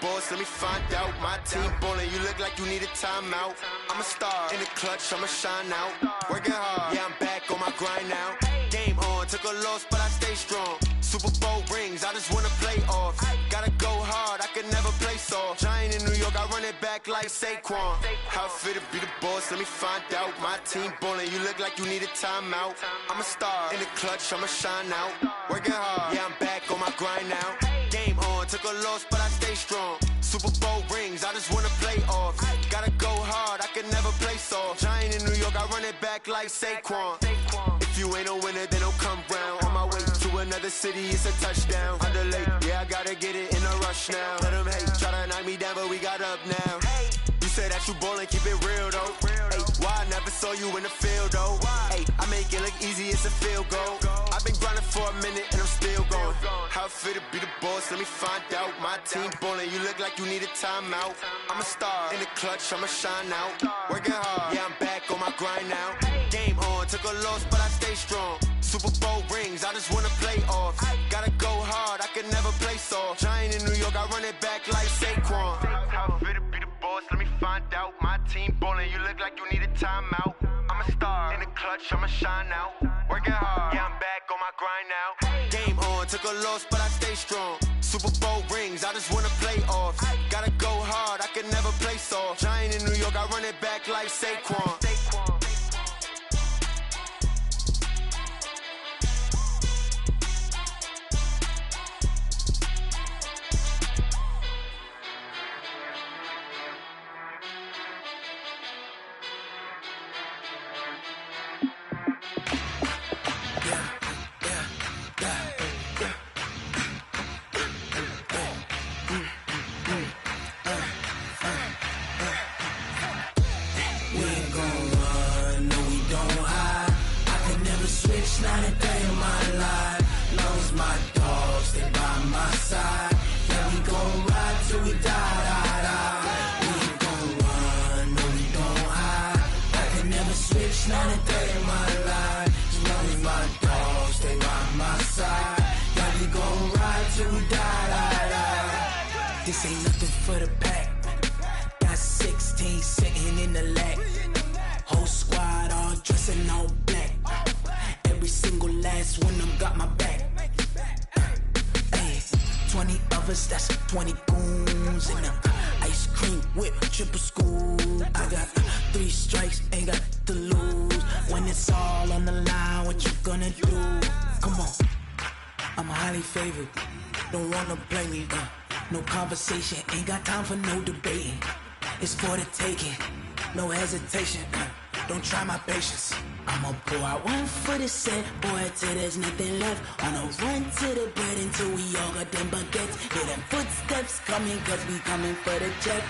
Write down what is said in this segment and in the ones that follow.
boss, let me find out. My team ballin', you look like you need a timeout. I'm a star, in the clutch, I'ma shine out. Working hard, yeah, I'm back on my grind now. Game on, took a loss, but I stay strong. Super Bowl rings, I just wanna play off. Gotta go hard, I can never play soft. Giant in New York, I run it back like Saquon. How fit to be the boss, let me find out. My team ballin', you look like you need a timeout. I'm a star, in the clutch, I'ma shine out. Working hard, yeah, I'm back on my grind now. Game on, took a loss, but I stay strong. Super Bowl rings, I just wanna play off. Gotta go hard, I can never play soft. Giant in New York, I run it back like Saquon. If you ain't a winner, then don't come round. On my way to another city, it's a touchdown. Underlay, yeah, I gotta get it in a rush now. Let them hate, try to knock me down, but we got up now. You say that you ballin', keep it real though. Ay, why I never saw you in the field though? Ay, I make it look easy, it's a field goal. I've been grinding for a minute and I'm still going. How fit to be the boss, let me find out. My team ballin', you look like you need a timeout. I'm a star, in the clutch, I'ma shine out. Working hard, yeah, I'm back on my grind now. Game on, took a loss, but I stay strong. Super Bowl rings, I just wanna play off. Gotta go hard, I can never play soft. Giant in New York, I run it back like Saquon. How fit to be the boss, let me find out. My team ballin', you look like you need a timeout. I'm a star, in the clutch, I'ma shine out. Working hard, yeah, I'm back on my grind now. Game on, took a loss, but I stay strong. Super Bowl rings, I just wanna play off. Gotta go hard, I can never play soft. Giant in New York, I run it back like Saquon. Not a day in my life. Long as my dogs stay by my side. Yeah, we gon' ride till we die. We ain't gon' run, no we don't hide. I can never switch, not a day in my life. As long as my dogs stay by my side. Yeah, we gon' ride till we die. This ain't nothing for the pack. Got 16 sitting in the lag. Whole squad all dressing all black. Every single last one of them got my back. Ay, 20 of us, that's 20 goons. And ice cream whip, triple scoop. I got 3 strikes, ain't got to lose. When it's all on the line, what you gonna do? Come on, I'm highly favored. Don't wanna play me, no conversation, ain't got time for no debating. It's for the taking, no hesitation. Don't try my patience. I'ma pour out one for the set, boy, till there's nothing left. On a run to the bread until we all got them baguettes. Hear them footsteps coming, cause we coming for the check.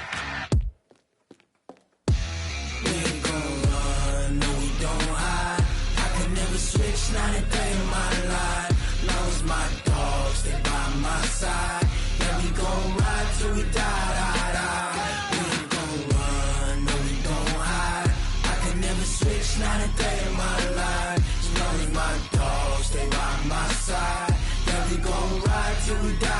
We ain't gon' run, no we don't hide. I can never switch, not a day in my life. Long as my dogs stay by my side. Yeah, we gon' ride till we die. We ain't gon' run, no we don't hide. I can never switch, not a day in my life. As long as my dogs stay by my side. Yeah, we gon' ride till we die.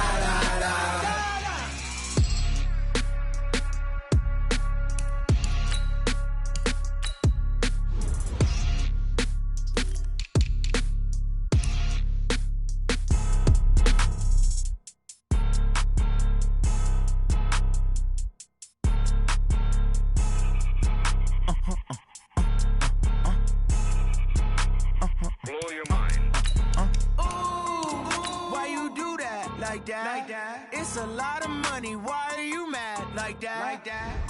Like that. It's a lot of money. Why are you mad like that?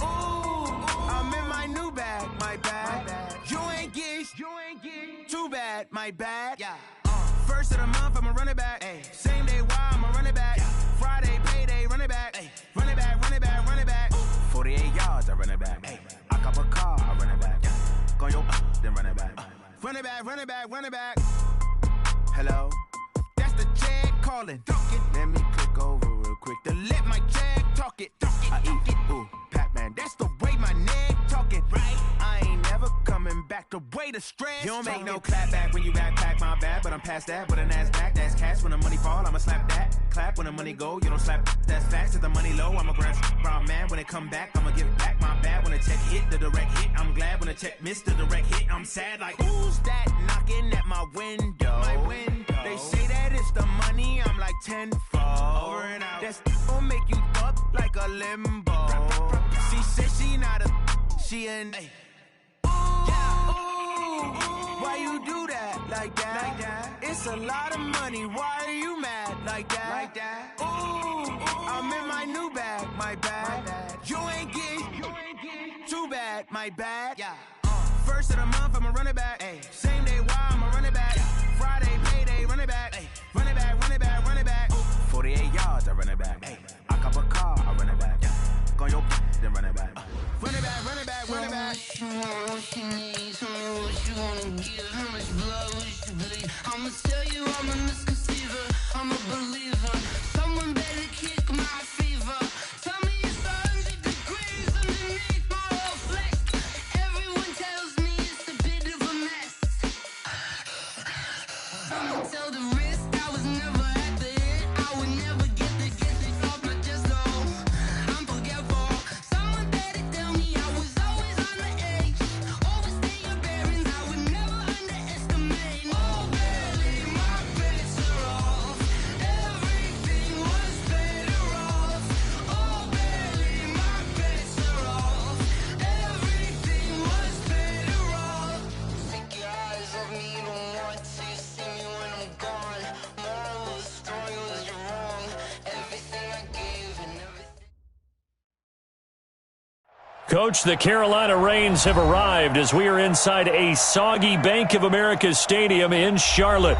Ooh, I'm in my new bag, my bad. You ain't get too bad, my bad. Yeah. First of the month, I'ma run it back. Ay. Same day, why I'ma run it back. Friday, payday, run it back. Ay. Run it back, run it back, run it back. 48 yards, I run it back. Ay. I cop a car, I run it back. Go yo, then run it back. Run it back, run it back, run it back. Hello? That's the jag calling. Let me click over real quick to let my jag talk it. I eat it, ooh, Pac-Man. That's the way my neck talking. Right? I ain't never coming back the way need a stress. You don't make no clap back when you backpack, my bad. But I'm past that, but an ass back, that's cash. When the money fall, I'ma slap that. Clap when the money go, you don't slap, that's facts. If the money low, I'ma grab brown man. When it come back, I'ma give back my bad. When the check hit, the direct hit, I'm glad. When the check missed, the direct hit, I'm sad. Like, who's that knocking at my window? They say that it's the money, I'm like tenfold. Over and out. That's gon' make you up like a limbo. She said she not a, she an. Why you do that like that? It's a lot of money. Why are you mad like that? Ooh, I'm in my new bag, my bad. You ain't get too bad, my bad. Yeah. First of the month, I'ma run it back. Ay. Same day, why I'ma run it back. Friday, payday, run it back. Ay. Run it back, run it back, run it back. 48 yards, I run it back. Ay. I cop a car, I run it back. Go on your then run it back. Run it back, run it back, run it back. What you want, what you need, tell me what you wanna give, how much blood would you bleed? I'ma tell you I'm a misconceiver, I'm a believer. Someone better kick my fever. Tell me it's 100 degrees underneath my whole flesh. Everyone tells me it's a bit of a mess. I'ma tell the risk I was never at the hit. I would never get it off my chest though. I'm forgetful. Someone better tell me I was always on the edge. Overstay your bearings, I would never underestimate. Oh, barely, my bets are off. Everything was better off. Oh, barely, my bets are off. Everything was better off. Take your eyes off me, you don't want to see me when I'm gone. Moral of the story was you're wrong. Everything I gave and everything. Coach, the Carolina Rains have arrived as we are inside a soggy Bank of America Stadium in Charlotte.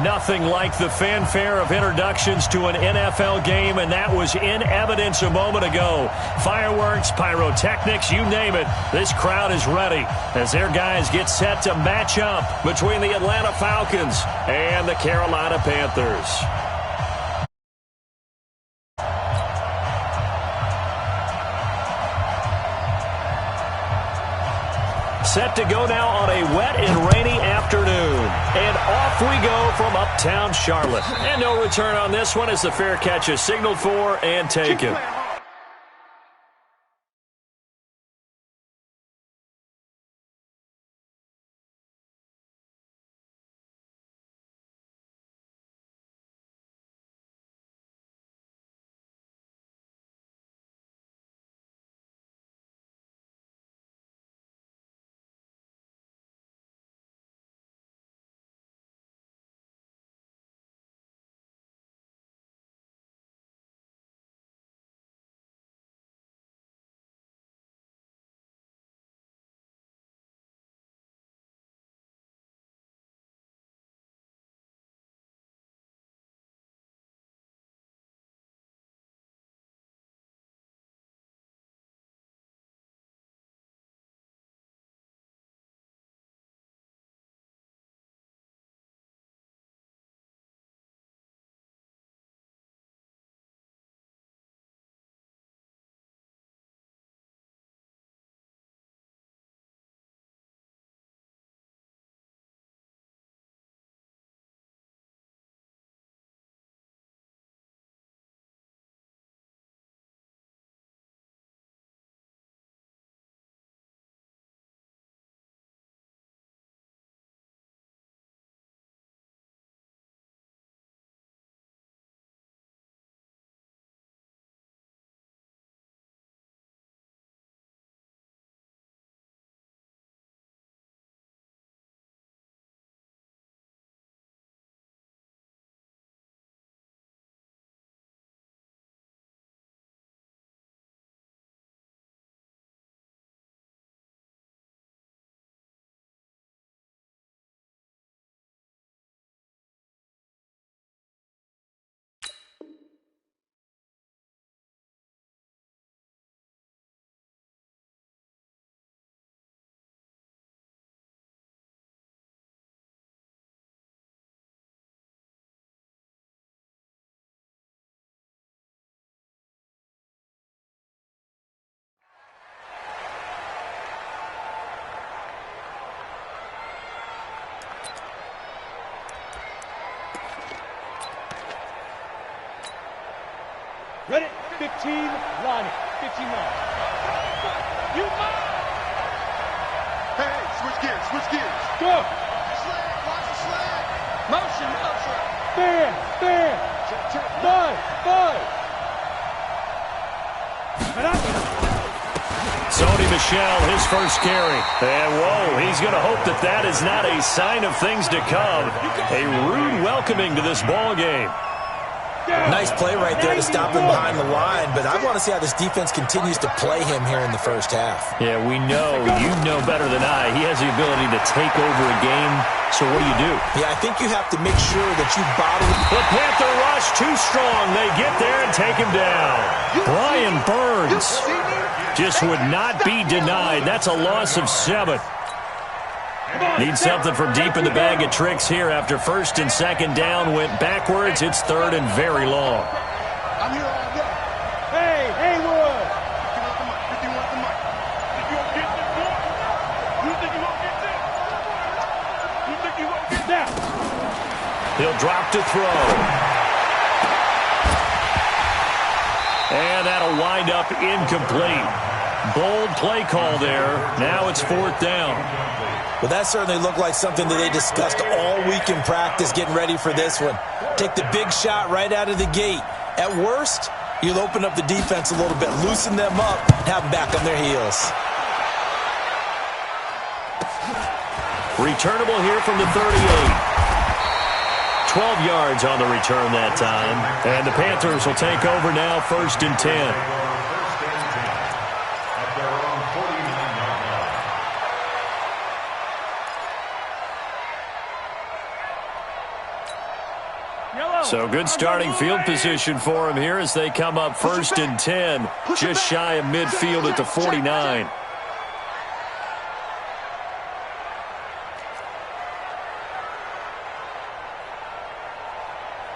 Nothing like the fanfare of introductions to an NFL game, and that was in evidence a moment ago. Fireworks, pyrotechnics, you name it. This crowd is ready as their guys get set to match up between the Atlanta Falcons and the Carolina Panthers. Set to go now on a wet and rainy afternoon. And off we go from uptown Charlotte. And no return on this one as the fair catch is signaled for and taken. 15 lining. 15 line. You must. Hey, switch gears. Go. Watch the sled. Motion. Stand. 5. Sony Michel, his first carry. And whoa, he's going to hope that that is not a sign of things to come. A rude welcoming to this ball game. Nice play right there to stop him behind the line, but I want to see how this defense continues to play him here in the first half. Yeah, we know, you know better than I, he has the ability to take over a game. So what do? Yeah, I think you have to make sure that you bottle. The Panther rush too strong. They get there and take him down. Brian Burns just would not be denied. That's a loss of 7. Need something from deep in the bag of tricks here after first and second down went backwards. It's third and very long. I'm here all day. Hey, Haywood. If you want the mic. If you won't get this one, you think you won't get this? You think you won't get that? He'll drop to throw. And that'll wind up incomplete. Bold play call there. Now it's fourth down. Well, that certainly looked like something that they discussed all week in practice getting ready for this one. Take the big shot right out of the gate. At worst, you'll open up the defense a little bit, loosen them up, and have them back on their heels. Returnable here from the 38. 12 yards on the return that time. And the Panthers will take over now, first and 10. So good starting field position for him here as they come up first and 10, just shy of midfield at the 49.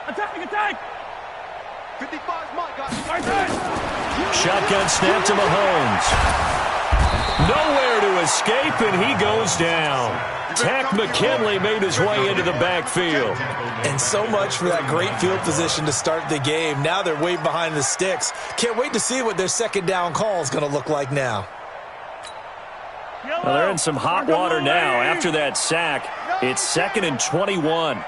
Attack! 55's mine, guys. Shotgun snap to Mahomes. Nowhere to escape, and he goes down. Tack McKinley made his way into the backfield. And so much for that great field position to start the game. Now they're way behind the sticks. Can't wait to see what their second down call is going to look like now. Well, they're in some hot water now. After that sack, it's second and 21.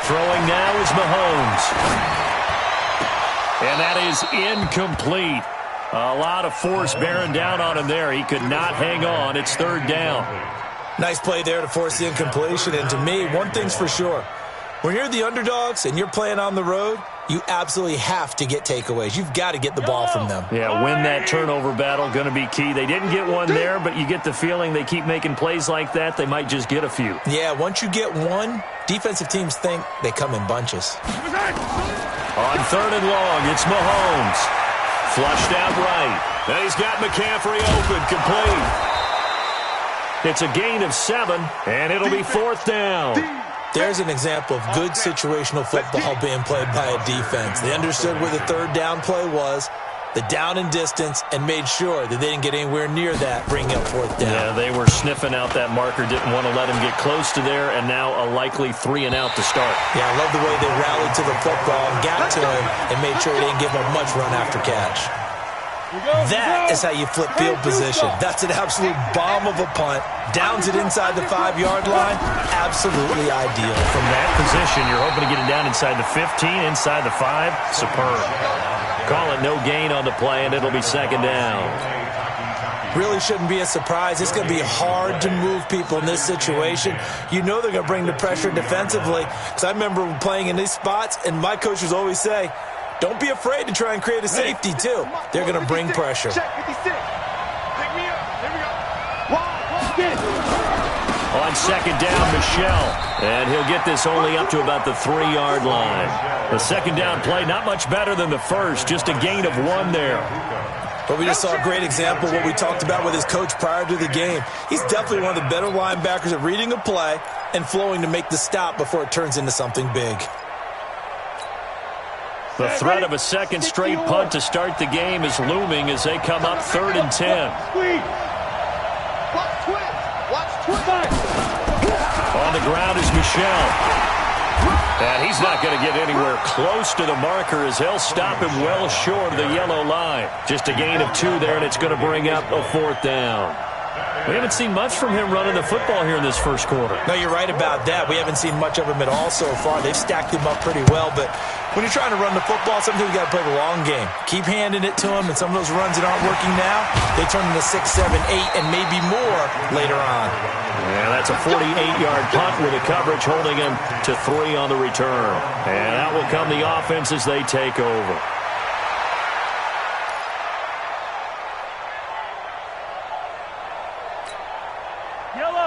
Throwing now is Mahomes. And that is incomplete. A lot of force bearing down on him there. He could not hang on. It's third down. Nice play there to force the incompletion. And to me, one thing's for sure. When you're the underdogs and you're playing on the road, you absolutely have to get takeaways. You've got to get the ball from them. Yeah, win that turnover battle, going to be key. They didn't get one there, but you get the feeling they keep making plays like that, they might just get a few. Yeah, once you get one, defensive teams think they come in bunches. On third and long, it's Mahomes. Flushed out right. And he's got McCaffrey open, complete. It's a gain of 7, and it'll be fourth down. There's an example of good situational football being played by a defense. They understood where the third down play was, the down and distance, and made sure that they didn't get anywhere near that, bringing up fourth down. Yeah, they were sniffing out that marker, didn't want to let him get close to there, and now a likely 3 and out to start. Yeah, I love the way they rallied to the football and got to him and made sure they didn't give him much run after catch. That is how you flip field position. That's an absolute bomb of a punt. Downs it inside the 5-yard line. Absolutely ideal. From that position, you're hoping to get it down inside the 15, inside the 5. Superb. Call it no gain on the play, and it'll be second down. Really shouldn't be a surprise. It's going to be hard to move people in this situation. You know they're going to bring the pressure defensively. Because I remember playing in these spots, and my coaches always say, don't be afraid to try and create a safety, too. They're going to bring pressure. Check 56. Pick me up. Here we go. On second down, Michel. And he'll get this only up to about the 3-yard line. The second down play, not much better than the first. Just a gain of 1 there. But we just saw a great example of what we talked about with his coach prior to the game. He's definitely one of the better linebackers at reading a play and flowing to make the stop before it turns into something big. The threat of a second straight punt to start the game is looming as they come up third and 10. Watch twist. On the ground is Michel. And he's not going to get anywhere close to the marker as he'll stop him well short of the yellow line. Just a gain of 2 there, and it's going to bring up a 4th down. We haven't seen much from him running the football here in this first quarter. No, you're right about that. We haven't seen much of him at all so far. They've stacked him up pretty well, but when you're trying to run the football, sometimes you got to play the long game. Keep handing it to him, and some of those runs that aren't working now, they turn into 6, 7, 8, and maybe more later on. Yeah, that's a 48-yard punt with the coverage holding him to 3 on the return. And out will come the offense as they take over.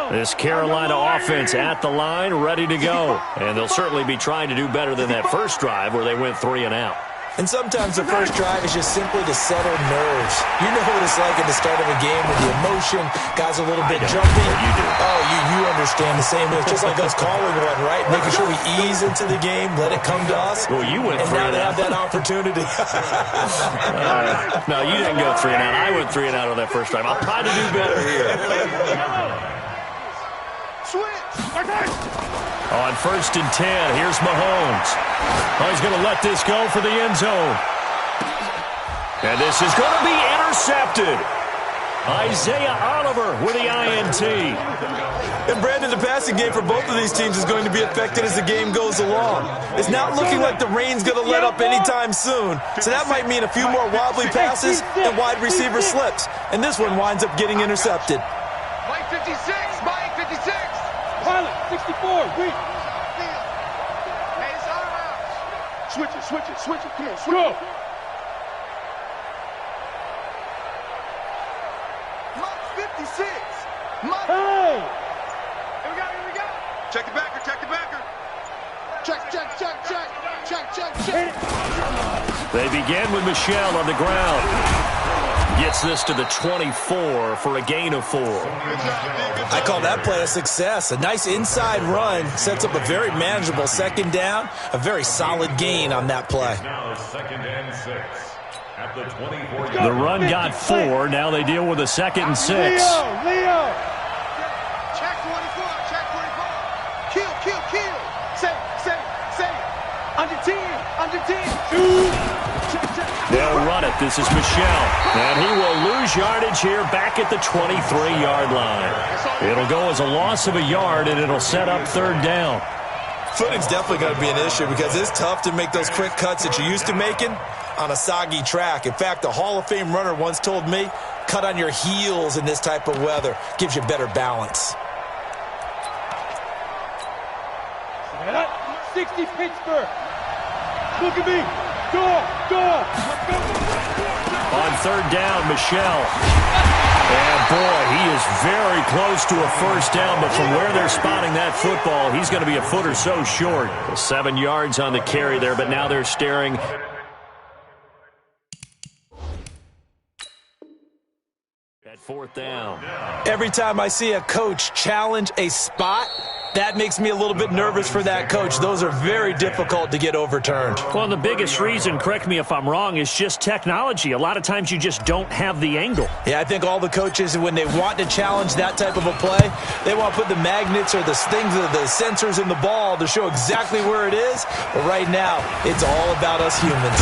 This Carolina offense at the line, ready to go. And they'll certainly be trying to do better than that first drive where they went 3 and out. And sometimes the first drive is just simply to settle nerves. You know what it's like at the start of a game with the emotion, guys a little bit jumpy. You do. Oh, you understand the same. It's just like us calling one, right? Making sure we ease into the game, let it come to us. Well, you went 3 and and now out. they have that opportunity. No, you didn't go 3 and out. I went 3 and out on that first drive. I'll try to do better here. On 1st and 10, here's Mahomes. Oh, he's going to let this go for the end zone. And this is going to be intercepted. Isaiah Oliver with the INT. And Brandon, the passing game for both of these teams is going to be affected as the game goes along. It's not looking like the rain's going to let up anytime soon. So that might mean a few more wobbly passes and wide receiver slips. And this one winds up getting intercepted. Mike 56, Mike 56. Pilot, 64, wait. Hey, it's out of bounds. Switch it. Come on, switch Go. it. Mike 56. Mike. Hey. Here we go. Check the backer. Check. They begin with Michelle on the ground. Gets this to the 24 for a gain of 4. I call that play a success. A nice inside run sets up a very manageable 2nd down. A very solid gain on that play. Now 2nd and 6 at the 24. The run got 4. Now they deal with a 2nd and 6. Leo. Check 24. Kill. Say. Under 10. They'll run it. This is Michelle. And he will lose yardage here back at the 23-yard line. It'll go as a loss of a yard, and it'll set up 3rd down. Footing's definitely going to be an issue because it's tough to make those quick cuts that you're used to making on a soggy track. In fact, a Hall of Fame runner once told me, cut on your heels in this type of weather. Gives you better balance. 60 Pittsburgh. Look at me. Go. On 3rd down, Michelle. And boy, he is very close to a 1st down, but from where they're spotting that football, he's going to be a foot or so short. 7 yards on the carry there, but now they're staring at 4th down. Every time I see a coach challenge a spot, that makes me a little bit nervous for that coach. Those are very difficult to get overturned. Well, the biggest reason, correct me if I'm wrong, is just technology. A lot of times you just don't have the angle. Yeah, I think all the coaches, when they want to challenge that type of a play, they want to put the magnets or the things, the sensors in the ball to show exactly where it is. But right now, it's all about us humans.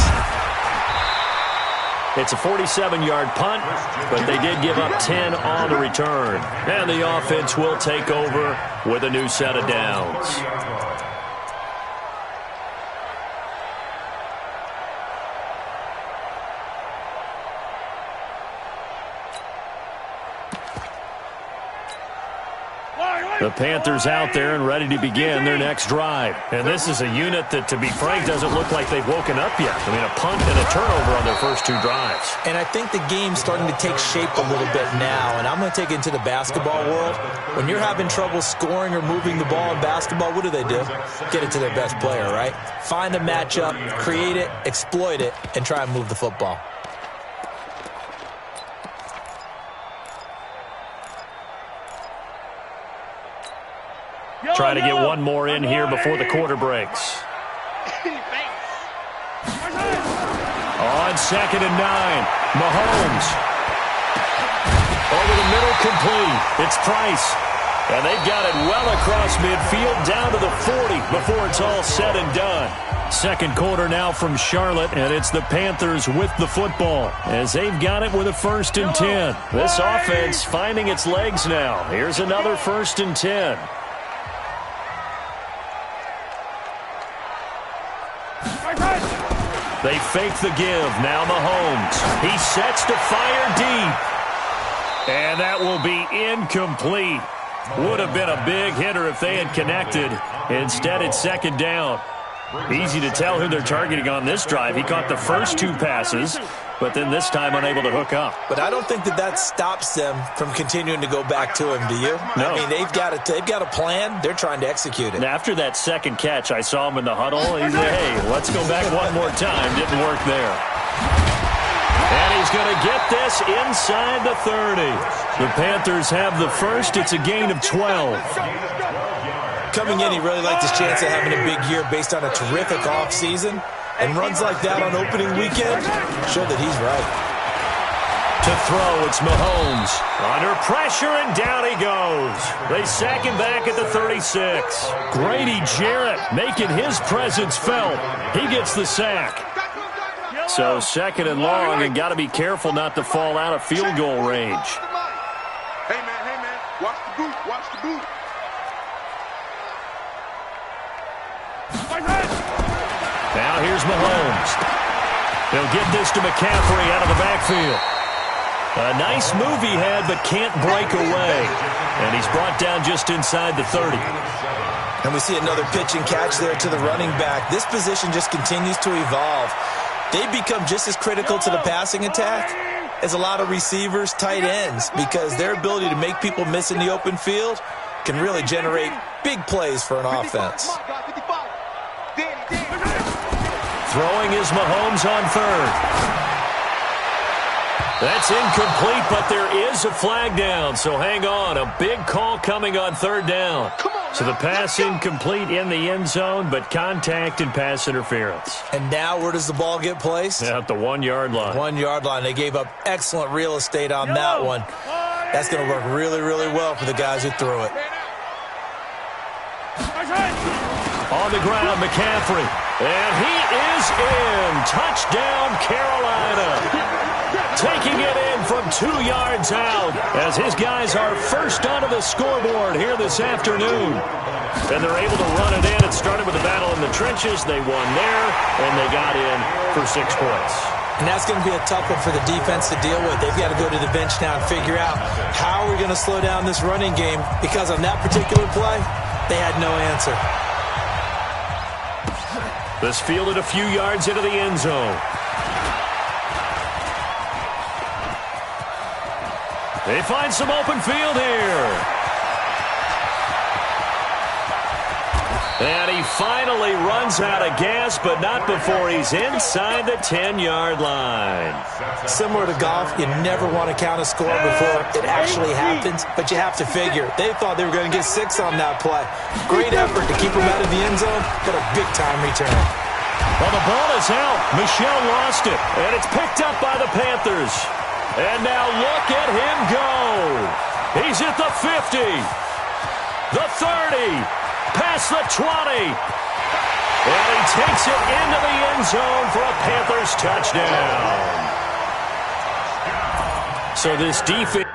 It's a 47-yard punt, but they did give up 10 on the return. And the offense will take over with a new set of downs. The Panthers out there and ready to begin their next drive. And this is a unit that, to be frank, doesn't look like they've woken up yet. I mean, a punt and a turnover on their first 2 drives. And I think the game's starting to take shape a little bit now. And I'm going to take it into the basketball world. When you're having trouble scoring or moving the ball in basketball, what do? Get it to their best player, right? Find a matchup, create it, exploit it, and try and move the football. Try to get one more in here before the quarter breaks. On 2nd and 9, Mahomes. Over the middle, complete. It's Price. And they've got it well across midfield down to the 40 before it's all said and done. Second quarter now from Charlotte, and it's the Panthers with the football as they've got it with a 1st and 10. This offense finding its legs now. Here's another 1st and 10. They fake the give. Now Mahomes. He sets to fire deep. And that will be incomplete. Would have been a big hitter if they had connected. Instead, it's 2nd down. Easy to tell who they're targeting on this drive. He caught the first 2 passes, but then this time unable to hook up. But I don't think that stops them from continuing to go back to him, do you? No. I mean, they've got a plan. They're trying to execute it. And after that second catch, I saw him in the huddle. He said, hey, let's go back one more time. Didn't work there. And he's going to get this inside the 30. The Panthers have the first. It's a gain of 12. Coming in, he really liked his chance of having a big year based on a terrific offseason. And runs like that on opening weekend show that he's right. To throw, it's Mahomes. Under pressure, and down he goes. They sack him back at the 36. Grady Jarrett making his presence felt. He gets the sack. So 2nd and long, and got to be careful not to fall out of field goal range. Hey, man, watch the boot, watch the boot. Now here's Mahomes. He'll get this to McCaffrey out of the backfield. A nice move he had, but can't break away. And he's brought down just inside the 30. And we see another pitch and catch there to the running back. This position just continues to evolve. They become just as critical to the passing attack as a lot of receivers, tight ends, because their ability to make people miss in the open field can really generate big plays for an offense. Throwing is Mahomes on 3rd. That's incomplete, but there is a flag down, so hang on. A big call coming on 3rd down. So the pass incomplete in the end zone, but contact and pass interference. And now where does the ball get placed? At the 1-yard line. 1-yard line. They gave up excellent real estate on that one. That's going to work really, really well for the guys who threw it. On the ground, McCaffrey. And he is in. Touchdown, Carolina. Taking it in from 2 yards out as his guys are first onto the scoreboard here this afternoon. And they're able to run it in. It started with a battle in the trenches. They won there, and they got in for 6 points. And that's going to be a tough one for the defense to deal with. They've got to go to the bench now and figure out how we're going to slow down this running game, because on that particular play, they had no answer. This fielded a few yards into the end zone. They find some open field here. And he finally runs out of gas, but not before he's inside the 10-yard line. Similar to golf, you never want to count a score before it actually happens, but you have to figure. They thought they were going to get 6 on that play. Great effort to keep them out of the end zone, but a big-time return. Well, the ball is out. Michel lost it, and it's picked up by the Panthers. And now look at him go. He's at the 50, the 30, past the 20. And he takes it into the end zone for a Panthers touchdown. So this defense...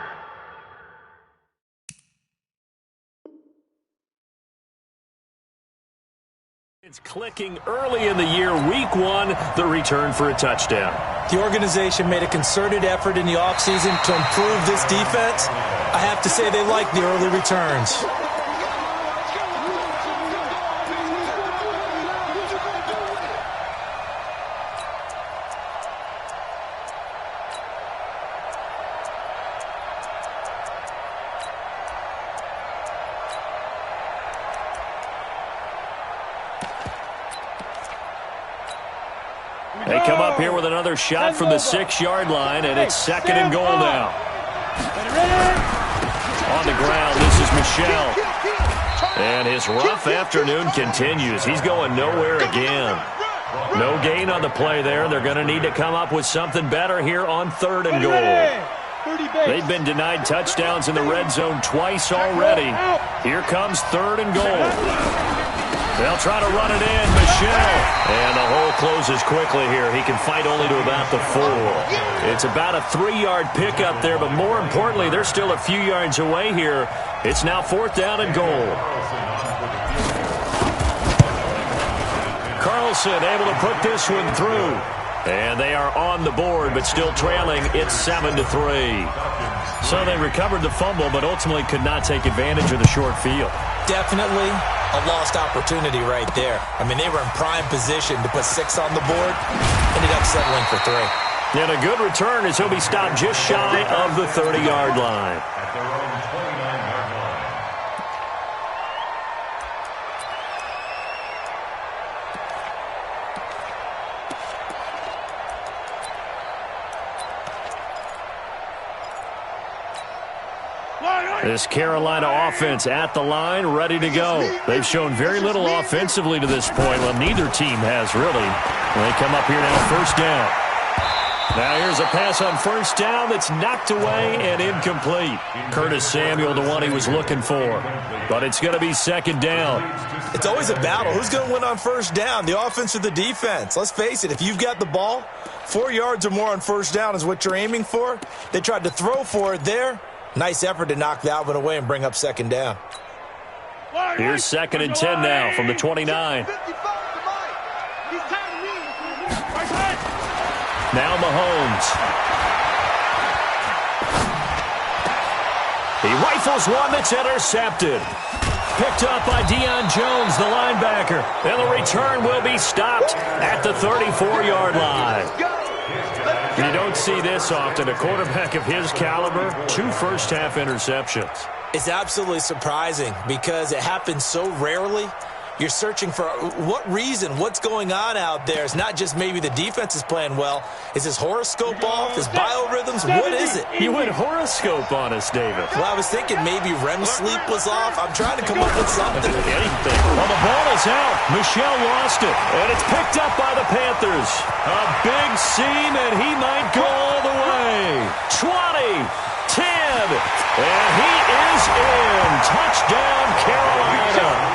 It's clicking early in the year. Week 1, the return for a touchdown. The organization made a concerted effort in the offseason to improve this defense. I have to say they like the early returns. They come up here with another shot from the 6-yard line, and it's 2nd and goal now. On the ground, this is Michel. And his rough afternoon continues. He's going nowhere again. No gain on the play there. They're going to need to come up with something better here on 3rd and goal. They've been denied touchdowns in the red zone twice already. Here comes 3rd and goal. They'll try to run it in. Michel. And the hole closes quickly here. He can fight only to about the 4. It's about a 3-yard pickup there, but more importantly, they're still a few yards away here. It's now 4th down and goal. Carlson able to put this one through. And they are on the board, but still trailing. It's 7-3. So they recovered the fumble, but ultimately could not take advantage of the short field. Definitely a lost opportunity right there. I mean, they were in prime position to put 6 on the board. Ended up settling for 3. And a good return as he'll be stopped just shy of the 30-yard line. At their own 29-yard line. This Carolina offense at the line, ready to go. They've shown very little offensively to this point. Well, neither team has really. They come up here now, 1st down. Now here's a pass on 1st down that's knocked away and incomplete. Curtis Samuel, the one he was looking for. But it's going to be 2nd down. It's always a battle. Who's going to win on 1st down, the offense or the defense? Let's face it, if you've got the ball, 4 yards or more on 1st down is what you're aiming for. They tried to throw for it there. Nice effort to knock that one away and bring up 2nd down. Here's 2nd and 10 now from the 29. Now Mahomes. He rifles one that's intercepted. Picked up by Deion Jones, the linebacker. And the return will be stopped at the 34-yard line. You don't see this often. A quarterback of his caliber, 2 first-half interceptions. It's absolutely surprising because it happens so rarely. You're searching for what reason, what's going on out there. It's not just maybe the defense is playing well. Is his horoscope off? His biorhythms? What is it? You went horoscope on us, David. Well, I was thinking maybe REM sleep was off. I'm trying to come up with something. Anything. Well, the ball is out. Michel lost it, and it's picked up by the Panthers. A big seam, and he might go all the way. 20, 10, and he is in. Touchdown, Carolina.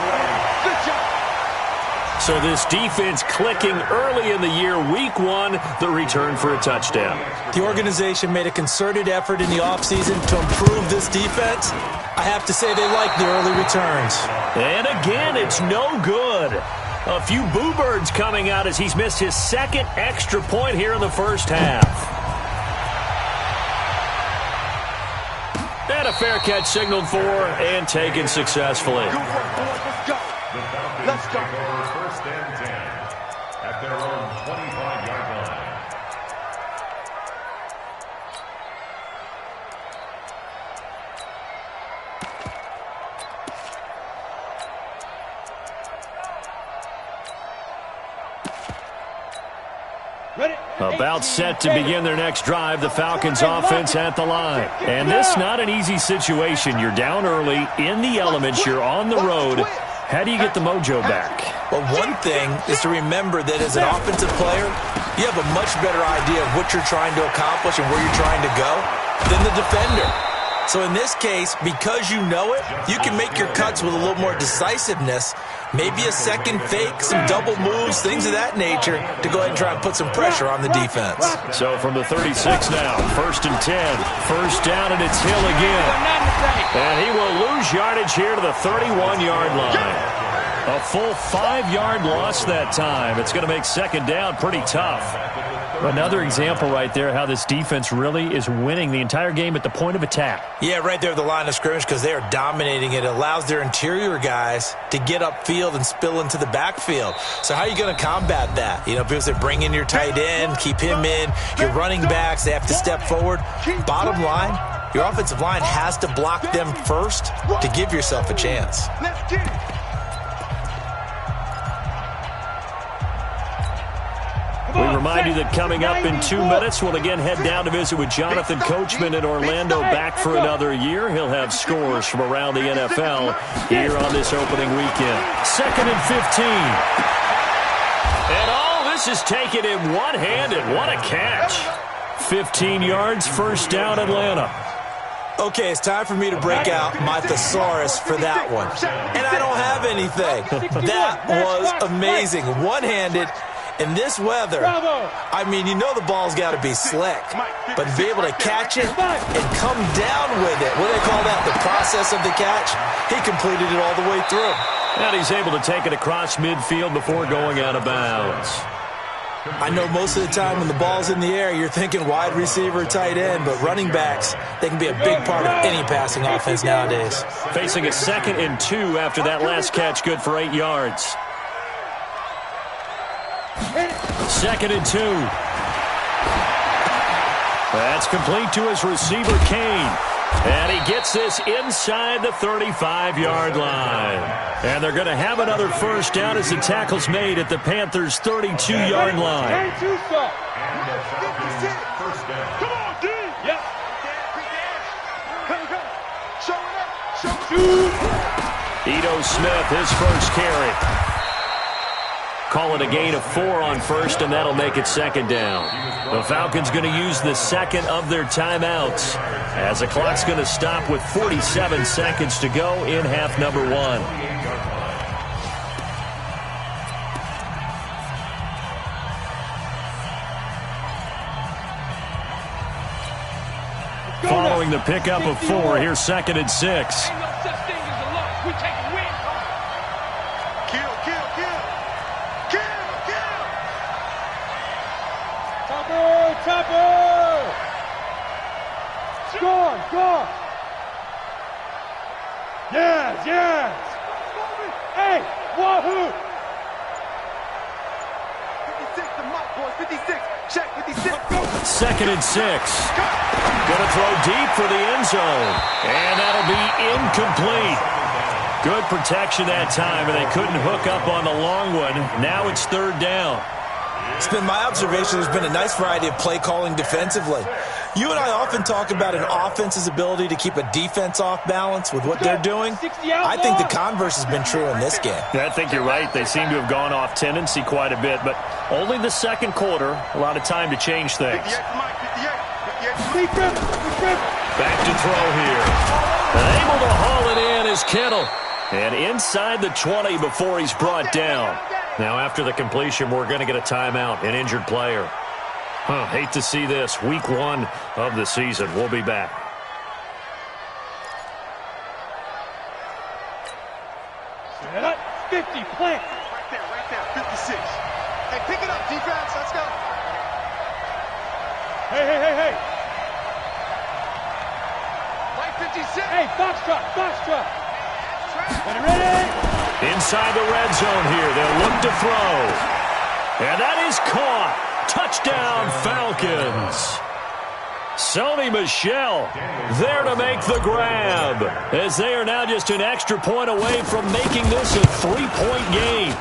So this defense clicking early in the year. Week 1, the return for a touchdown. The organization made a concerted effort in the offseason to improve this defense. I have to say they like the early returns. And again, it's no good. A few boo birds coming out as he's missed his 2nd extra point here in the 1st half. And a fair catch signaled for and taken successfully. Let's go. First and 10 at their own 25-yard line. About set to begin their next drive, the Falcons offense at the line. And this not an easy situation. You're down early, in the elements, you're on the road. How do you get the mojo back? Well, one thing is to remember that as an offensive player, you have a much better idea of what you're trying to accomplish and where you're trying to go than the defender. So in this case, because you know it, you can make your cuts with a little more decisiveness, maybe a second fake, some double moves, things of that nature, to go ahead and try and put some pressure on the defense. So from the 36 now, 1st and 10, 1st down, and it's Hill again. And he will lose yardage here to the 31-yard line. A full 5-yard loss that time. It's going to make 2nd down pretty tough. Another example right there how this defense really is winning the entire game at the point of attack. Yeah, right there at the line of scrimmage because they are dominating it. It allows their interior guys to get upfield and spill into the backfield. So how are you going to combat that? You know, people say bring in your tight end, keep him in. Your running backs, they have to step forward. Bottom line, your offensive line has to block them first to give yourself a chance. Let's get it. We remind you that coming up in 2 minutes, we'll again head down to visit with Jonathan Coachman in Orlando, back for another year. He'll have scores from around the NFL here on this opening weekend. 2nd and 15. And all this is taken in one-handed. What a catch. 15 yards, first down, Atlanta. Okay, it's time for me to break out my thesaurus for that one. And I don't have anything. That was amazing. One-handed in this weather. I mean, you know the ball's got to be slick. But to be able to catch it and come down with it, what do they call that, the process of the catch? He completed it all the way through. And he's able to take it across midfield before going out of bounds. I know most of the time when the ball's in the air, you're thinking wide receiver, tight end, but running backs, they can be a big part of any passing offense nowadays. Facing a 2nd and 2 after that last catch, good for 8 yards. 2nd and 2. That's complete to his receiver, Kane. And he gets this inside the 35-yard line. And they're going to have another first down as the tackle's made at the Panthers' 32-yard line. And the Falcons first down. Come on, D. Yep. Show it up. Ito Smith, his first carry. Call it a gain of 4 on first, and that'll make it 2nd down. The Falcons going to use the 2nd of their timeouts as the clock's going to stop with 47 seconds to go in half number 1. Following the pickup of 4, here's 2nd and 6. Ain't no such thing as a loss. We take a win. Kill. Topper! Score! Yes! Hey, wahoo! 56, the mock boys, 56. Check, 56. 2nd and 6. Going to throw deep for the end zone. And that'll be incomplete. Good protection that time, and they couldn't hook up on the long one. Now it's 3rd down. It's been my observation there's been a nice variety of play calling defensively. You and I often talk about an offense's ability to keep a defense off balance with what they're doing. I think the converse has been true in this game. I think you're right. They seem to have gone off tendency quite a bit, but only the 2nd quarter, a lot of time to change things. 58, Mike, 58. Back to throw here. And able to haul it in is Kittle. And inside the 20 before he's brought down. Now, after the completion, we're going to get a timeout, an injured player. Hate to see this. Week 1 of the season. We'll be back. Set up, 50, plant. Right there, 56. Hey, pick it up, defense. Let's go. Hey. Mike, 56. Hey, box truck. Ready? Inside the red zone here. They'll look to throw. And that is caught. Touchdown, Falcons. Sony Michel there to make the grab, as they are now just an extra point away from making this a 3-point game.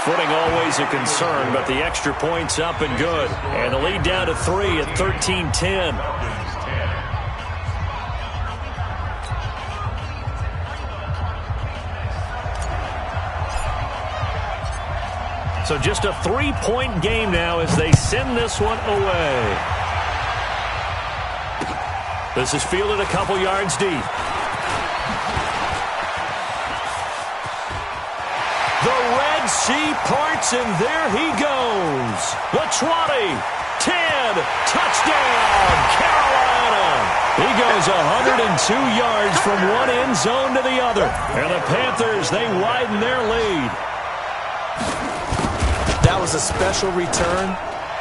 Footing always a concern, but the extra point's up and good. And the lead down to 3 at 13-10. So just a 3-point game now as they send this one away. This is fielded a couple yards deep. The Red Sea parts, and there he goes. The 20, 10, touchdown, Carolina. He goes 102 yards from one end zone to the other. And the Panthers, they widen their lead. That was a special return,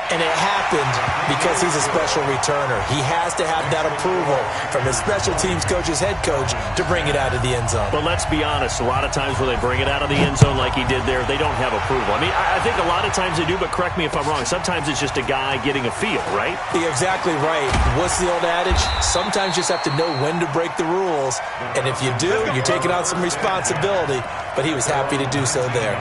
and it happened because he's a special returner. He has to have that approval from his special teams coach's head coach to bring it out of the end zone. But let's be honest, a lot of times when they bring it out of the end zone like he did there, they don't have approval. I mean, I think a lot of times they do, but correct me if I'm wrong. Sometimes it's just a guy getting a feel, right? You're exactly right. What's the old adage? Sometimes you just have to know when to break the rules, and if you do, you're taking on some responsibility, but he was happy to do so there.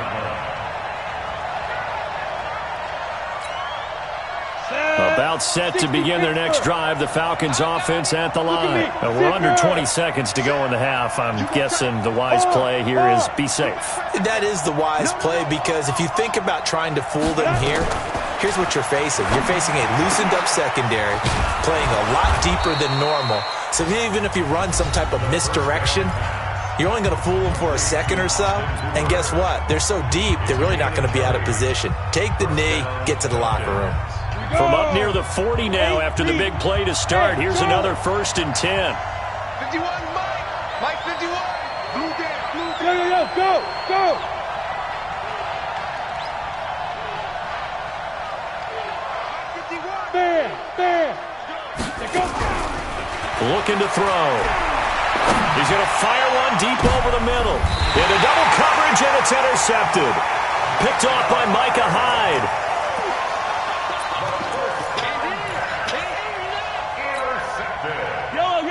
About set to begin their next drive. The Falcons offense at the line. We're under 20 seconds to go in the half. I'm guessing the wise play here is be safe. That is the wise play, because if you think about trying to fool them here, here's what you're facing. You're facing a loosened-up secondary, playing a lot deeper than normal. So even if you run some type of misdirection, you're only going to fool them for a second or so. And guess what? They're so deep, they're really not going to be out of position. Take the knee, get to the locker room. From up near the 40 now after the big play to start, here's another 1st and 10. 51, Mike 51. Blue down. Go. There. Looking to throw. He's going to fire one deep over the middle. Into double coverage, and it's intercepted. Picked off by Micah Hyde.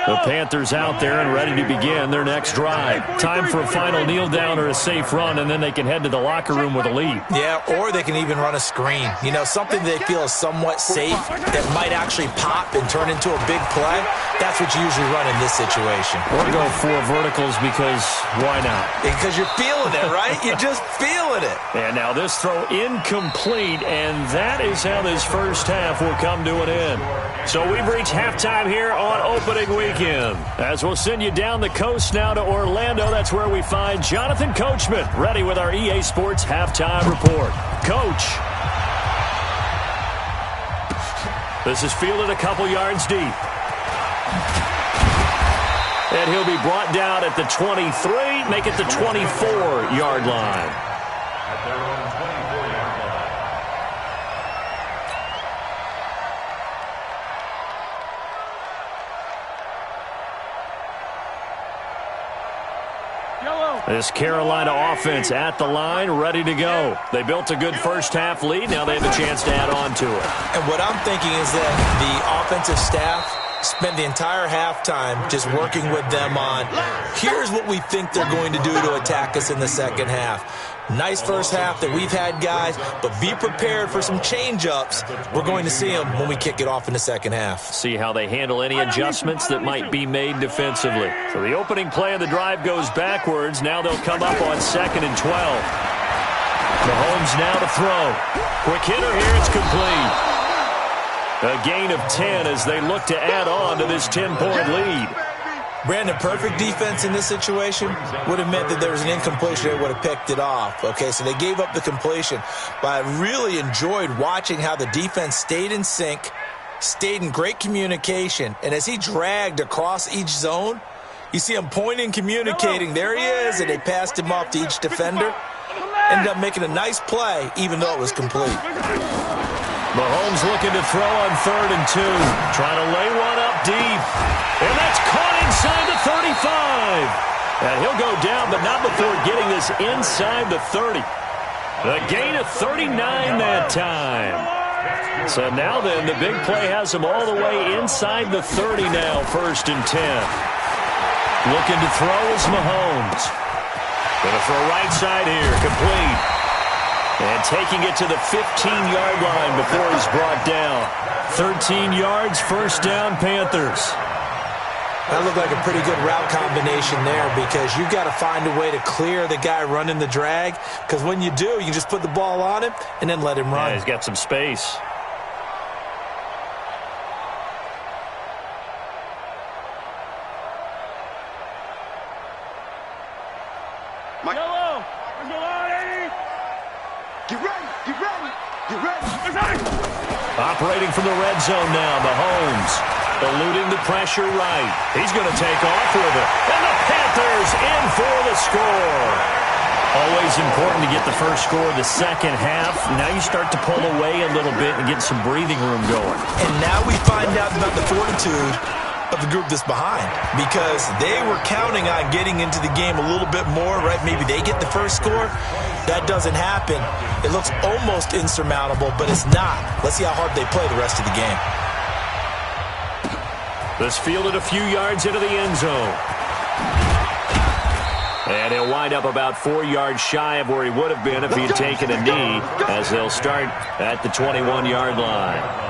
The Panthers out there and ready to begin their next drive. Time for a final kneel down or a safe run, and then they can head to the locker room with a lead. Yeah, or they can even run a screen. You know, something they feel is somewhat safe that might actually pop and turn into a big play. That's what you usually run in this situation. Or go 4 verticals because why not? Because you're feeling it, right? You're just feeling it. And now this throw incomplete, and that is how this first half will come to an end. So we've reached halftime here on opening weekend. As we'll send you down the coast now to Orlando, that's where we find Jonathan Coachman ready with our EA Sports halftime report. Coach. This is fielded a couple yards deep. And he'll be brought down at the 23, make it the 24-yard line. At their own 24-yard line. This Carolina offense at the line, ready to go. They built a good first-half lead. Now they have a chance to add on to it. And what I'm thinking is that the offensive staff spent the entire halftime just working with them on, here's what we think they're going to do to attack us in the second half. Nice first half that we've had, guys, but be prepared for some change-ups. We're going to see them when we kick it off in the second half. See how they handle any adjustments that might be made defensively. So the opening play of the drive goes backwards. Now they'll come up on 2nd and 12. Mahomes now to throw. Quick hitter here, it's complete. A gain of 10 as they look to add on to this 10-point lead. Brandon, perfect defense in this situation would have meant that there was an incompletion. They would have picked it off. Okay, so they gave up the completion. But I really enjoyed watching how the defense stayed in sync, stayed in great communication. And as he dragged across each zone, you see him pointing, communicating. There he is, and they passed him off to each defender. Ended up making a nice play, even though it was complete. Mahomes looking to throw on 3rd and 2. Trying to lay one up deep. And that's caught inside the 35. And he'll go down, but not before getting this inside the 30. The gain of 39 that time. So now then, the big play has him all the way inside the 30 now, 1st and 10. Looking to throw is Mahomes. Going to throw right side here, complete. And taking it to the 15-yard line before he's brought down. 13 yards, 1st down, Panthers. That looked like a pretty good route combination there because you've got to find a way to clear the guy running the drag, because when you do, you just put the ball on him and then let him run. Yeah, he's got some space. Yellow. Let's go on, Eddie. Get ready. Operating from the red zone now, Mahomes. Eluding the pressure right. He's going to take off with it. And the Panthers in for the score. Always important to get the first score of the second half. Now you start to pull away a little bit and get some breathing room going. And now we find out about the fortitude of the group that's behind, because they were counting on getting into the game a little bit more, right? Maybe they get the first score. That doesn't happen. It looks almost insurmountable, but it's not. Let's see how hard they play the rest of the game. This fielded a few yards into the end zone. And he'll wind up about 4 yards shy of where he would have been if he had taken a knee, as they'll start at the 21-yard line.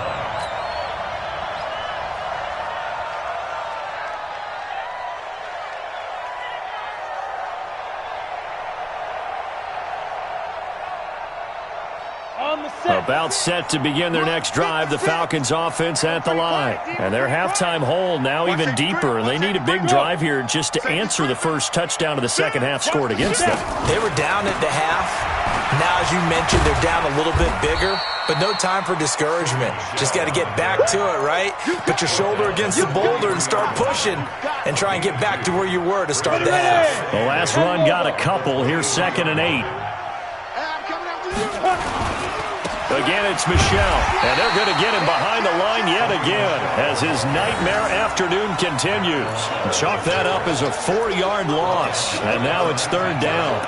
A About set to begin their next drive, the Falcons offense at the line. And their halftime hole now even deeper, and they need a big drive here just to answer the first touchdown of the second half scored against them. They were down at the half. Now, as you mentioned, they're down a little bit bigger, but no time for discouragement. Just got to get back to it, right? Put your shoulder against the boulder and start pushing and try and get back to where you were to start the half. The last run got a couple. Here's 2nd and 8. Again, it's Michel, and they're going to get him behind the line yet again as his nightmare afternoon continues. Chalk that up as a 4-yard loss, and now it's 3rd down.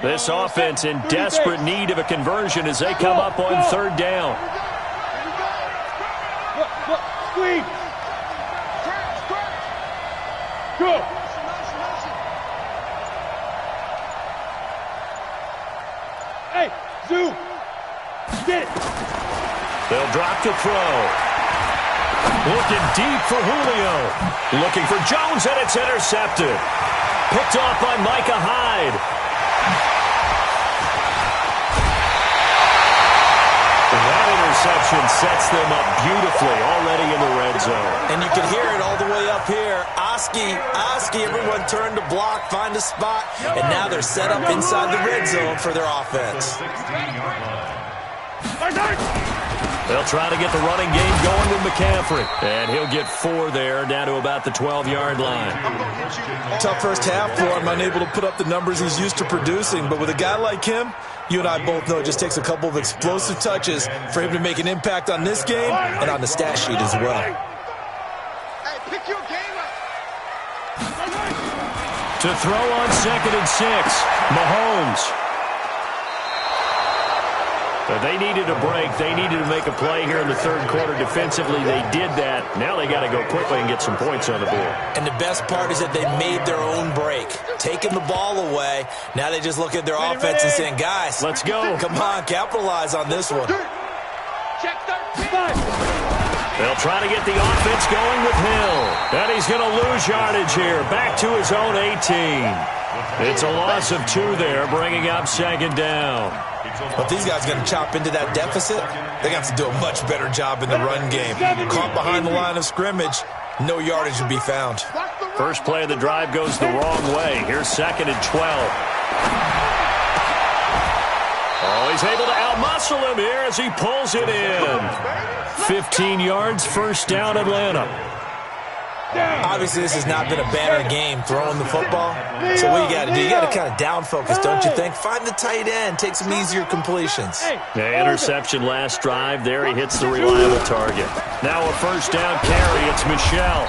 This offense in desperate need of a conversion as they come up on 3rd down. Squeeze. Go. Hey, Zoo. Get it. They'll drop to throw. Looking deep for Julio. Looking for Jones, and it's intercepted. Picked off by Micah Hyde. That interception sets them up beautifully already in the red zone. And you can hear it all the way up here. Oski, everyone turned to block, find a spot, and now they're set up inside the red zone for their offense. They'll try to get the running game going with McCaffrey. And he'll get 4 there, down to about the 12-yard line. Tough first half for him, unable to put up the numbers he's used to producing. But with a guy like him, you and I both know it just takes a couple of explosive touches for him to make an impact on this game and on the stat sheet as well. Hey, pick your game up. To throw on 2nd and 6, Mahomes. But they needed a break. They needed to make a play here in the 3rd quarter. Defensively, they did that. Now they got to go quickly and get some points on the board. And the best part is that they made their own break, taking the ball away. Now they just look at their offense and saying, guys, let's go. Come on, capitalize on this one. Check 13. They'll try to get the offense going with Hill. And he's going to lose yardage here. Back to his own 18. It's a loss of 2 there, bringing up 2nd down. But these guys are going to chop into that deficit. They're going to have to do a much better job in the run game. Caught behind the line of scrimmage, no yardage to be found. First play of the drive goes the wrong way. Here's 2nd and 12. Oh, he's able to outmuscle him here as he pulls it in. 15 yards, 1st down, Atlanta. Obviously, this has not been a banner game throwing the football. So what you got to do, you got to kind of down focus, don't you think? Find the tight end, take some easier completions. The interception last drive. There he hits the reliable target. Now a 1st down carry. It's Michel.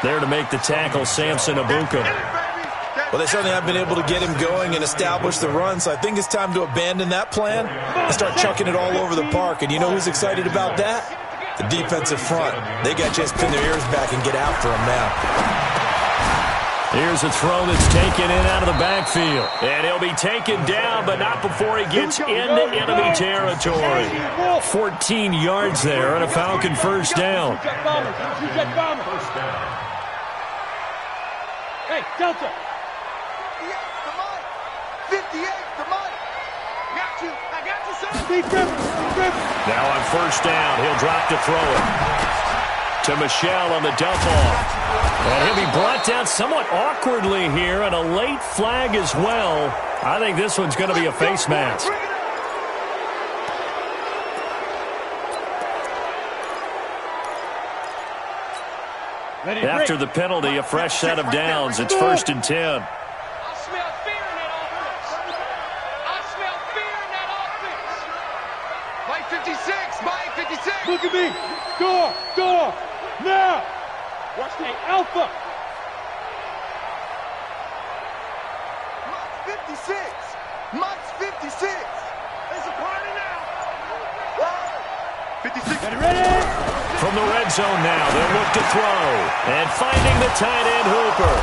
There to make the tackle, Samson Abuka. Well, they certainly have been able to get him going and establish the run, so I think it's time to abandon that plan and start chucking it all over the park. And you know who's excited about that? The defensive front. They got to just pin their ears back and get after him now. Here's a throw that's taken in out of the backfield. And he'll be taken down, but not before he gets into enemy territory. 14 yards there and a Falcon 1st down. Hey, Delta. 58, the money. I got you, son. Now on 1st down, he'll drop to throw it. To Michel on the dump off. And he'll be brought down somewhat awkwardly here, and a late flag as well. I think this one's going to be a face mask. After the penalty, a fresh set of downs. It's 1st and 10. Look at me. Door. Now. Watch the Alpha. Mike's 56. It's a party now. 56. Ready? From the red zone now, they'll look to throw. And finding the tight end Hooper.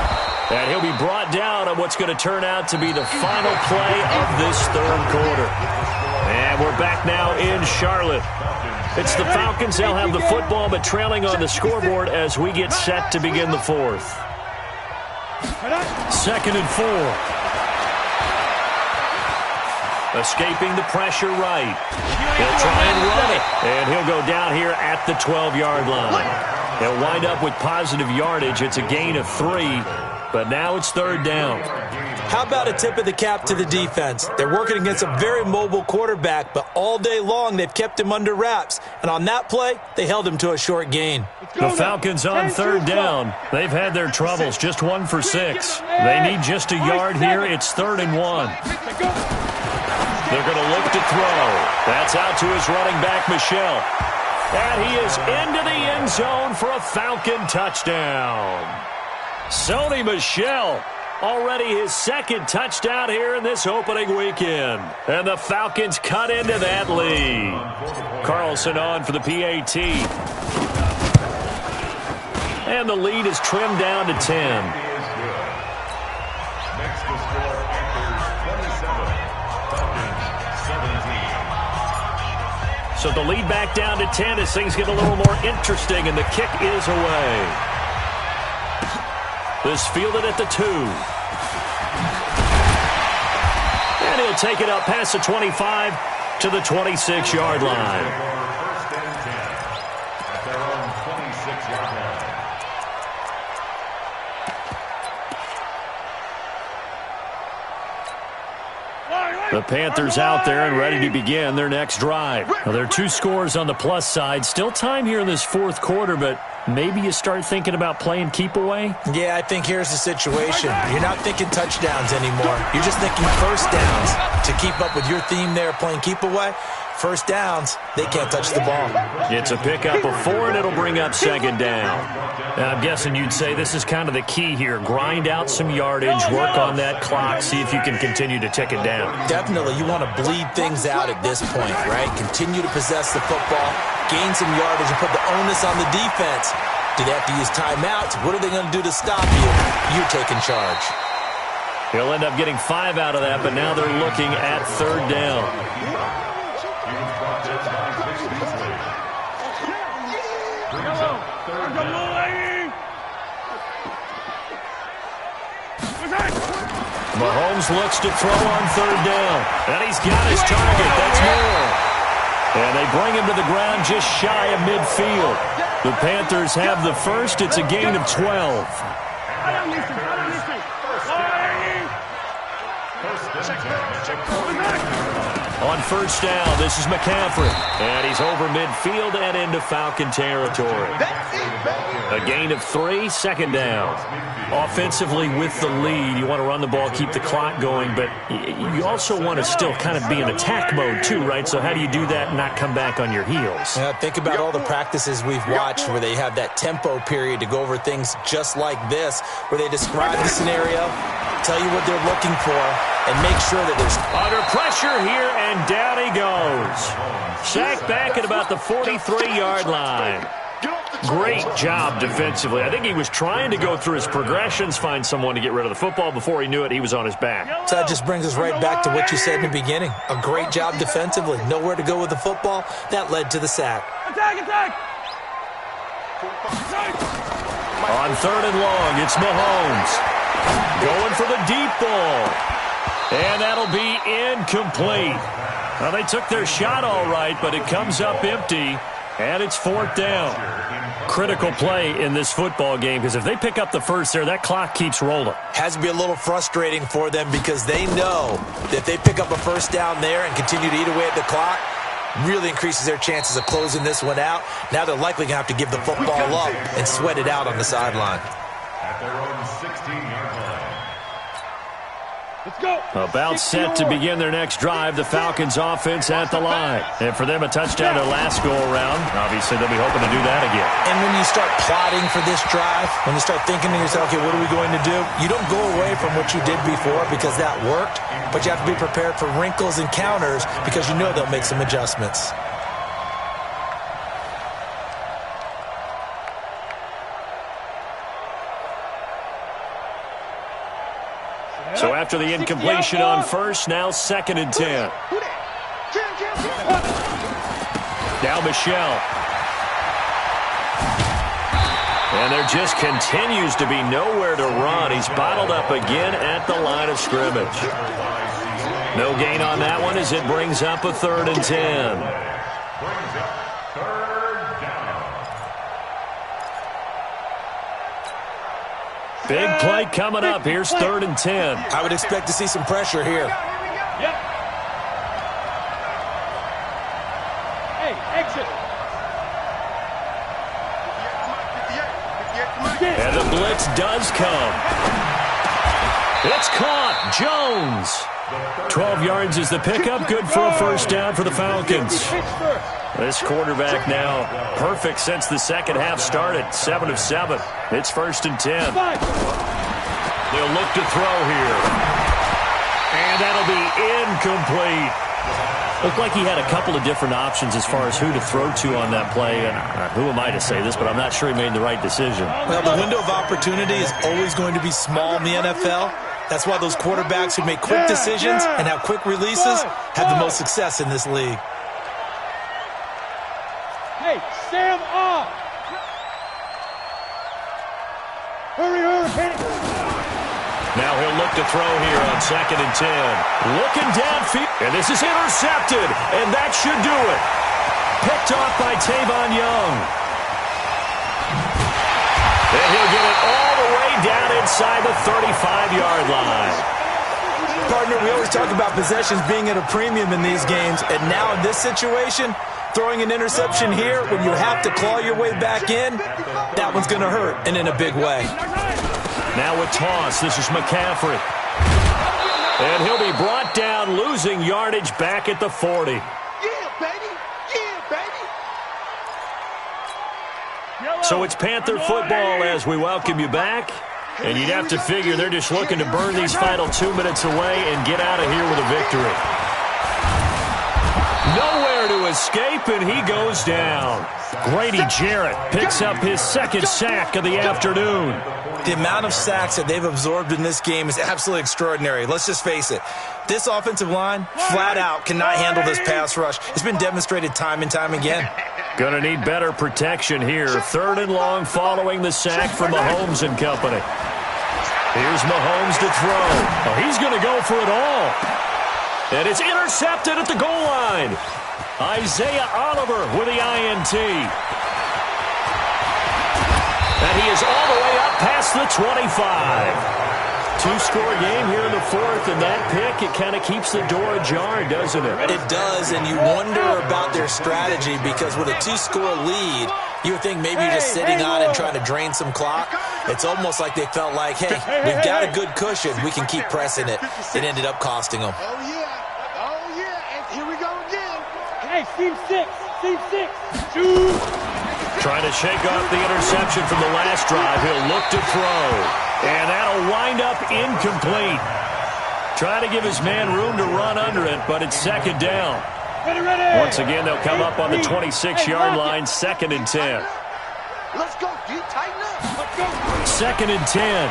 And he'll be brought down on what's going to turn out to be the final play of this 3rd quarter. And we're back now in Charlotte. It's the Falcons. They'll have the football, but trailing on the scoreboard as we get set to begin the 4th. 2nd and 4. Escaping the pressure right. He'll try and run it. And he'll go down here at the 12-yard line. He'll wind up with positive yardage. It's a gain of 3, but now it's 3rd down. How about a tip of the cap to the defense? They're working against a very mobile quarterback, but all day long they've kept him under wraps. And on that play, they held him to a short gain. The Falcons on 3rd down. They've had their troubles, just 1 for 6. They need just a yard here. It's 3rd and 1. They're going to look to throw. That's out to his running back, Michel. And he is into the end zone for a Falcon touchdown. Sony Michel, already his 2nd touchdown here in this opening weekend. And the Falcons cut into that lead. Carlson on for the PAT. And the lead is trimmed down to 10. Next to score, Panthers 27, Falcons 17. So the lead back down to 10 as things get a little more interesting, and the kick is away. This fielded at the 2. And he'll take it up past the 25 to the 26-yard line. First and 10 at their own 26-yard line. The Panthers out there and ready to begin their next drive. Well, there are 2 scores on the plus side. Still time here in this 4th quarter, but maybe you start thinking about playing keep away? Yeah, I think here's the situation. You're not thinking touchdowns anymore. You're just thinking first downs. To keep up with your theme there, playing keep away, first downs, they can't touch the ball. It's a pickup of 4, and it'll bring up 2nd down. Now, I'm guessing you'd say this is kind of the key here. Grind out some yardage, work on that clock, see if you can continue to tick it down. Definitely, you want to bleed things out at this point, right? Continue to possess the football, gain some yardage, and put the onus on the defense. Do they have to use timeouts? What are they going to do to stop you? You're taking charge. He'll end up getting 5 out of that, but now they're looking at 3rd down. Mahomes looks to throw on 3rd down. And he's got his target. That's Moore. And they bring him to the ground just shy of midfield. The Panthers have the first. It's a gain of 12. On 1st down, this is McCaffrey. And he's over midfield and into Falcon territory. A gain of 3, 2nd down. Offensively with the lead, you want to run the ball, keep the clock going, but you also want to still kind of be in attack mode too, right? So how do you do that and not come back on your heels? Yeah, think about all the practices we've watched where they have that tempo period to go over things just like this, where they describe the scenario, tell you what they're looking for, and make sure that there's... Under pressure here, and down he goes. Sacked back at about the 43-yard line. Great job defensively. I think he was trying to go through his progressions, find someone to get rid of the football. Before he knew it, he was on his back. So that just brings us right back to what you said in the beginning. A great job defensively. Nowhere to go with the football. That led to the sack. Attack, attack! On 3rd and long, it's Mahomes. Going for the deep ball. And that'll be incomplete. Now, they took their shot all right, but it comes up empty. And it's 4th down. Critical play in this football game, because if they pick up the first there, that clock keeps rolling. Has to be a little frustrating for them because they know that if they pick up a first down there and continue to eat away at the clock, really increases their chances of closing this one out. Now they're likely going to have to give the football up and sweat it out on the sideline. At their own 16-yard line. Let's go. About set to begin their next drive, the Falcons offense at the line. And for them, a touchdown their last go-around. Obviously, they'll be hoping to do that again. And when you start plotting for this drive, when you start thinking to yourself, okay, what are we going to do? You don't go away from what you did before because that worked, but you have to be prepared for wrinkles and counters because you know they'll make some adjustments. So after the incompletion on first, now 2nd and 10. Now Michel. And there just continues to be nowhere to run. He's bottled up again at the line of scrimmage. No gain on that one as it brings up a 3rd and 10. Brings up 3rd down. Big play coming up. Here's 3rd and 10. I would expect to see some pressure here. Yep. Hey, exit. And the blitz does come. It's caught. Jones. 12 yards is the pickup. Good for a 1st down for the Falcons. This quarterback now perfect since the second half started. 7 of 7. It's 1st and 10. They'll look to throw here. And that'll be incomplete. Looked like he had a couple of different options as far as who to throw to on that play. And who am I to say this, but I'm not sure he made the right decision. Well, the window of opportunity is always going to be small in the NFL. That's why those quarterbacks who make quick decisions and have quick releases have the most success in this league. Hey, Sam off. Hurry, hurry. Now he'll look to throw here on 2nd and 10. Looking downfield. And this is intercepted. And that should do it. Picked off by Tavon Young. And he'll get it all the way down inside the 35-yard line. Partner, we always talk about possessions being at a premium in these games. And now in this situation, throwing an interception here when you have to claw your way back in, that one's going to hurt, and in a big way. Now a toss. This is McCaffrey. And he'll be brought down, losing yardage back at the 40. Yeah, baby. Yeah, baby. So it's Panther football as we welcome you back. And you'd have to figure they're just looking to burn these final 2 minutes away and get out of here with a victory. Nowhere to escape, and he goes down. Grady Jarrett picks up his 2nd sack of the afternoon. The amount of sacks that they've absorbed in this game is absolutely extraordinary. Let's just face it. This offensive line, flat out, cannot handle this pass rush. It's been demonstrated time and time again. Gonna need better protection here. 3rd and long following the sack from Mahomes and company. Here's Mahomes to throw. Oh, he's gonna go for it all. And it's intercepted at the goal line. Isaiah Oliver with the INT. And he is all the way up past the 25. 2-score game here in the 4th, and that pick, it kind of keeps the door ajar, doesn't it? It does, and you wonder about their strategy because with a 2-score lead, you would think maybe you're just sitting on it and trying to drain some clock. It's almost like they felt like, hey, we've got a good cushion. We can keep pressing it. It ended up costing them. Oh, yeah, and here we go again. Hey, Team 6, Team 6. Shoot. Trying to shake off the interception from the last drive. He'll look to throw. And that'll wind up incomplete. Trying to give his man room to run under it, but it's 2nd down. Ready. Once again, they'll come up on the 26-yard line, 2nd and 10. Let's go, D. Tighten up. Let's go. 2nd and 10.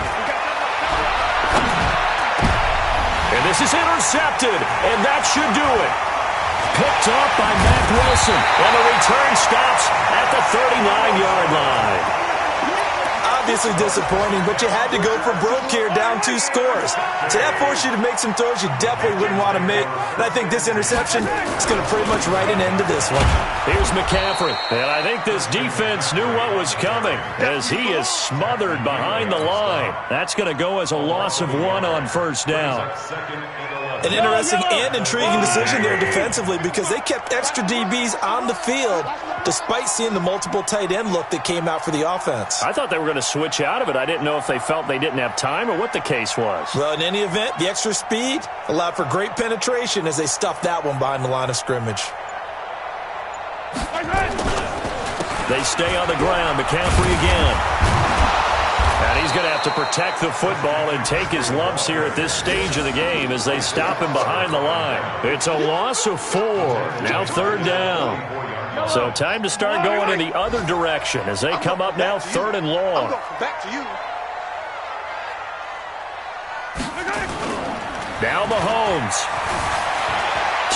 And this is intercepted, and that should do it. Picked off by Mack Wilson, and the return stops at the 39-yard line. Obviously disappointing, but you had to go for broke here, down 2 scores. So that forced you to make some throws you definitely wouldn't want to make. And I think this interception is going to pretty much write an end to this one. Here's McCaffrey, and I think this defense knew what was coming as he is smothered behind the line. That's going to go as a loss of 1 on 1st down. An interesting and intriguing decision there defensively because they kept extra DBs on the field despite seeing the multiple tight end look that came out for the offense. I thought they were going to switch out of it. I didn't know if they felt they didn't have time or what the case was. Well, in any event, the extra speed allowed for great penetration as they stuffed that one behind the line of scrimmage. They stay on the ground. McCaffrey again. And he's going to have to protect the football and take his lumps here at this stage of the game as they stop him behind the line. It's a loss of 4. Now 3rd down. So time to start going in the other direction as they come up now 3rd and long. Back to you. Now Mahomes.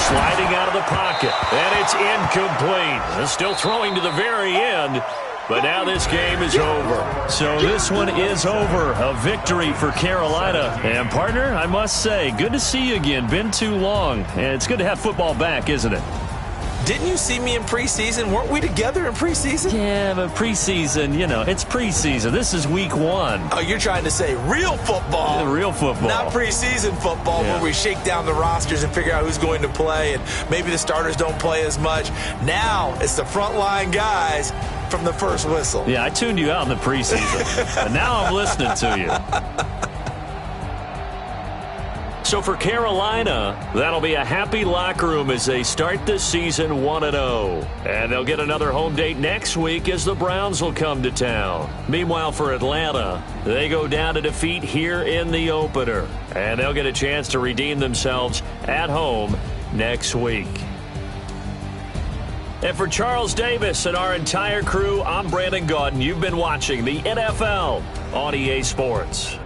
Sliding out of the pocket. And it's incomplete. Still throwing to the very end. But now this game is over. So this one is over. A victory for Carolina. And, partner, I must say, good to see you again. Been too long. And it's good to have football back, isn't it? Didn't you see me in preseason? Weren't we together in preseason? Yeah, but preseason, it's preseason. This is week 1. Oh, you're trying to say real football. Real football. Not preseason football where we shake down the rosters and figure out who's going to play, and maybe the starters don't play as much. Now it's the frontline guys from the first whistle. Yeah, I tuned you out in the preseason. And now I'm listening to you. So for Carolina, that'll be a happy locker room as they start this season 1-0. And they'll get another home date next week as the Browns will come to town. Meanwhile, for Atlanta, they go down to defeat here in the opener. And they'll get a chance to redeem themselves at home next week. And for Charles Davis and our entire crew, I'm Brandon Gaudin. You've been watching the NFL on EA Sports.